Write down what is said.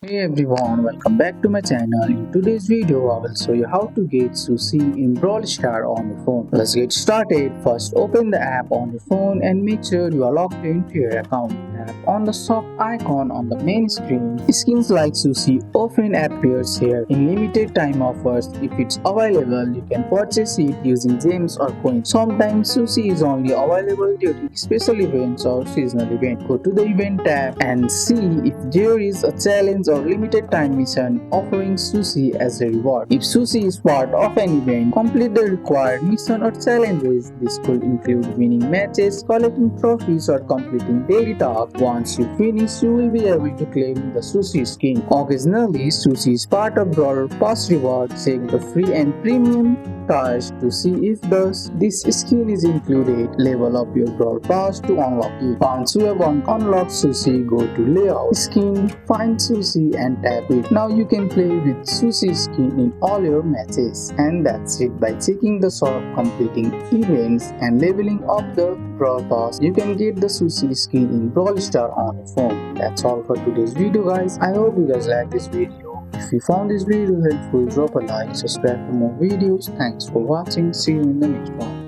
Hey everyone, welcome back to my channel. In today's video, I will show you how to get Sushi in Brawl Star on your phone. Let's get started. First, open the app on your phone and make sure you are logged into your account. Tap on the shop icon on the main screen. Skins like Sushi often appears here in limited time offers. If it's available, you can purchase it using gems or coins. Sometimes Sushi is only available during special events or seasonal events. Go to the event tab and see if there is a challenge or limited time mission offering Sushi as a reward. If Sushi is part of an event, complete the required mission or challenges. This could include winning matches, collecting trophies, or completing daily tasks. Once you finish, you will be able to claim the Sushi skin. Occasionally, Sushi is part of Brawl Pass reward. Check the free and premium tiers to see if this skin is included. Level up your Brawl Pass to unlock it. Once you have unlocked Sushi, go to Layout, Skin, find Sushi and tap it. Now you can play with Sushi skin in all your matches. And that's it. By checking the shop, completing events and leveling up the Brawl Pass, you can get the Sushi skin in Brawl Star on your phone. That's all for today's video, guys. I hope you guys like this video. If you found this video helpful, drop a like, subscribe for more videos. Thanks for watching. See you in the next one.